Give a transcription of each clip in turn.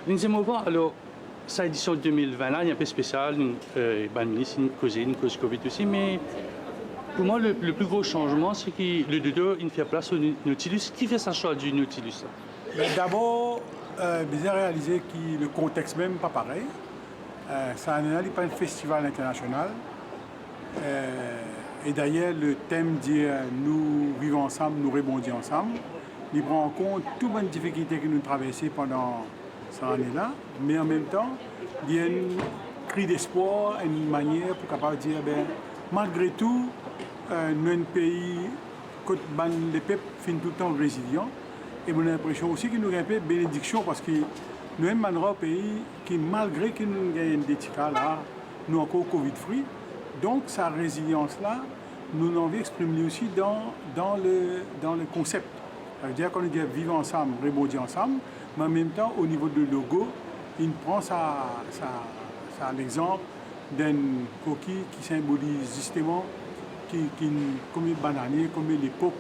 Nous alors, cette édition 2020 là, il est un peu spécial, une cause Covid aussi, mais pour moi, le plus gros changement, c'est que le dodo, il fait place au Nautilus. Qui fait sa choix du Nautilus? D'abord, bien réaliser que le contexte même pas pareil. Ça n'est pas un festival international. Et d'ailleurs, le thème dit nous vivons ensemble, nous rebondissons ensemble. Il prend en compte toutes les difficultés que nous traversons pendant cette année-là, mais en même temps, il y a un cri d'espoir, une manière pour capable dire, malgré tout, nous sommes un pays que les peuples finissent tout le temps résilient. Et j'ai l'impression aussi que nous avons un peu de bénédiction parce que nous sommes un pays qui, malgré que nous avons des cas là, nous sommes encore Covid-free. Donc, sa résilience-là, nous l'avons exprimée aussi dans le concept. Ça veut dire qu'on dit vivre ensemble, rebondir ensemble, mais en même temps, au niveau du logo, il prend l'exemple d'un coquille qui symbolise justement comme les bananiers, comme l'époque,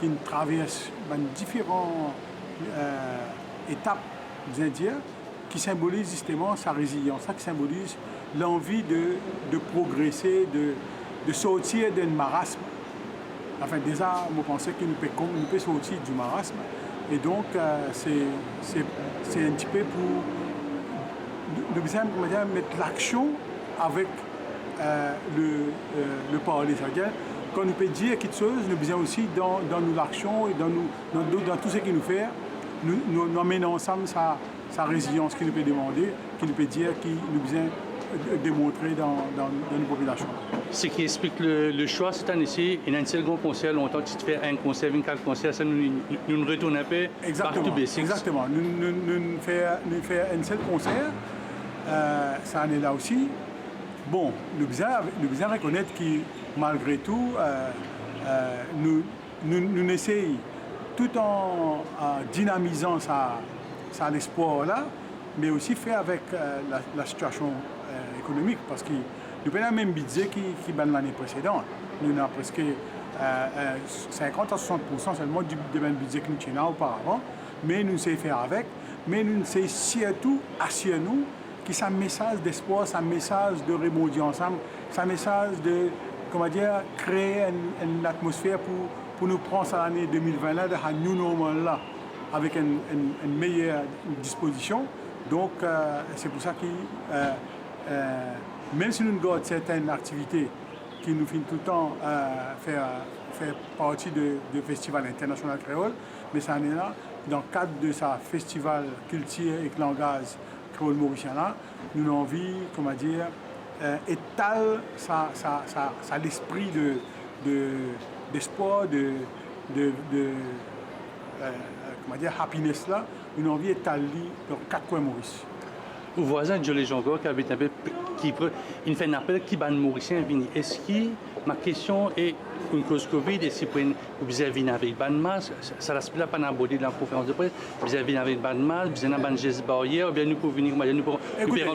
qui traverse différentes étapes indiennes, qui symbolise justement sa résilience, ça qui symbolise l'envie de progresser, de sortir d'un marasme. Enfin, déjà, je pensais que nous pouvons sortir du marasme. Et donc, c'est un petit peu pour nous mettre l'action avec le parler. C'est-à-dire, quand nous pouvons dire quelque chose, nous besoin aussi dans l'action et dans tout ce qu'il nous fait, nous amenons ensemble sa résilience qu'il nous peut demander, qu'il nous peut dire, qu'il nous besoin démontrer dans nos populations. Ce qui explique le choix cette année-ci, il y a un seul grand concert, longtemps que tu fais un concert, 24 concerts, ça nous retourne un peu exactement, back to basics. Exactement, nous faisons un seul concert, cette année-là aussi. Bon, nous devons reconnaître que malgré tout, nous essayons, tout en dynamisant ça l'espoir-là, mais aussi faire avec la situation économique, parce que nous avons le même budget qui l'année précédente. Nous avons presque 50 à 60% seulement du même budget que nous avions auparavant, mais nous essayons faire avec, mais nous essayons surtout assurer nous que c'est un message d'espoir, c'est un message de rebondir ensemble, c'est un message de, comment dire, créer une atmosphère pour nous prendre à l'année 2020 là, de la new normal là, avec une meilleure disposition. Donc, c'est pour ça que, même si nous avons certaines activités qui nous finissent tout le temps faire partie du Festival international créole, mais cette année-là, dans le cadre de sa festival culture et langage créole mauricien là, nous avons envie, comment dire, étaler l'esprit d'espoir, comment dire, happiness là, une envie étalée dans 4 coins Maurice. Au voisin de Jolie Jongo qui habite un peu, il fait un appel qui ban Mauricien vini. Est-ce que ma question est une cause Covid et si vous avez venir avec ban masque, ça l'aspect là pas abordé dans la conférence de presse, vous avez venir avec ban masque, vous avez un geste barrière, ou bien nous pouvons venir, nous pouvons dire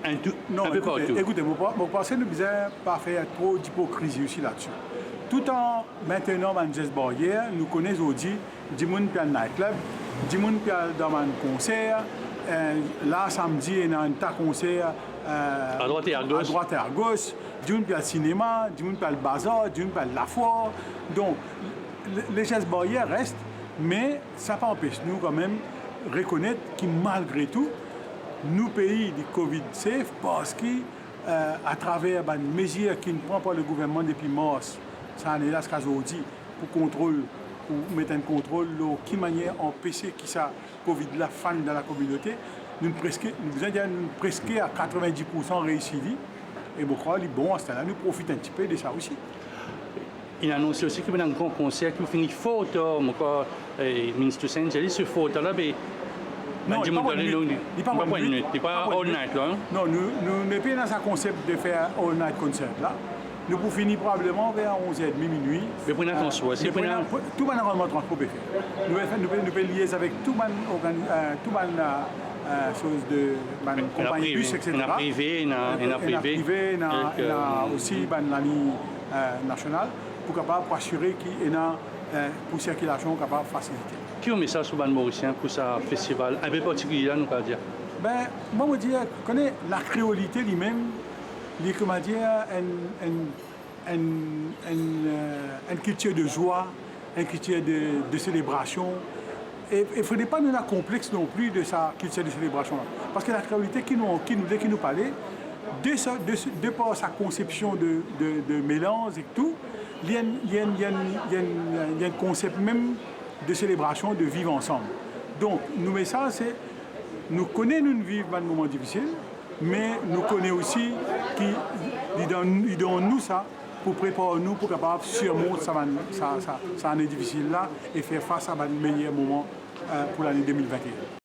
un peu partout. Écoutez, vous pensez que nous ne devons pas faire trop d'hypocrisie aussi là-dessus. Tout en maintenant un geste barrière, nous connaissons aujourd'hui du monde qui a un nightclub, du monde qui a dans un concert. Là, samedi, il y a un concert à droite et à gauche, du monde qui a le cinéma, du monde qui a le bazar, du monde qui a la foire. Donc, les gestes barrières restent, mais ça ne empêche nous quand même de reconnaître que malgré tout, nous pays du Covid safe parce qu'à travers les mesures qui ne prend pas le gouvernement depuis mars, ça est là ce qu'aujourd'hui pour contrôle, pour mettre un contrôle de qui manière empêcher que ça Covid la fan dans la communauté, nous presque à 90% réussi. Et je crois que bon, à ce là nous profitons un petit peu de ça aussi. Il a annoncé aussi qu'il y a un grand concert qui finit fort tard, le ministre Saint-Gély, ce fort là, mais non, il n'est pas all night là. Non, nous n'sommes pas dans ce concept de faire all night concert là. Nous pouvons finir probablement vers 11h30 minuit. Mais pour un transport, c'est tout le rendement transport peut faire. Nous pouvons lier avec tout le chose de compagnie bus, etc. Il y a privé, il y a aussi la ligne nationale pour assurer qu'il y a pour circulation capable de faciliter. Qui a un message sur les Mauriciens pour ce festival un peu particulier, nous va dire? Ben, moi, je dis, connais la créolité lui-même, lui, comment dire, une culture de joie, une culture de célébration. Et il ne faudrait pas nous avoir complexe non plus de sa culture de célébration. Parce que la créolité qui nous parlait, de par sa conception de mélange et tout, il y a un concept même de célébration, de vivre ensemble. Donc, nos messages, c'est nous connaissons nous vivre un moment difficile, mais nous connaissons aussi qu'ils donnent nous ça pour préparer nous pour capable surmonter ça année difficile là et faire face à un meilleur moment pour l'année 2021.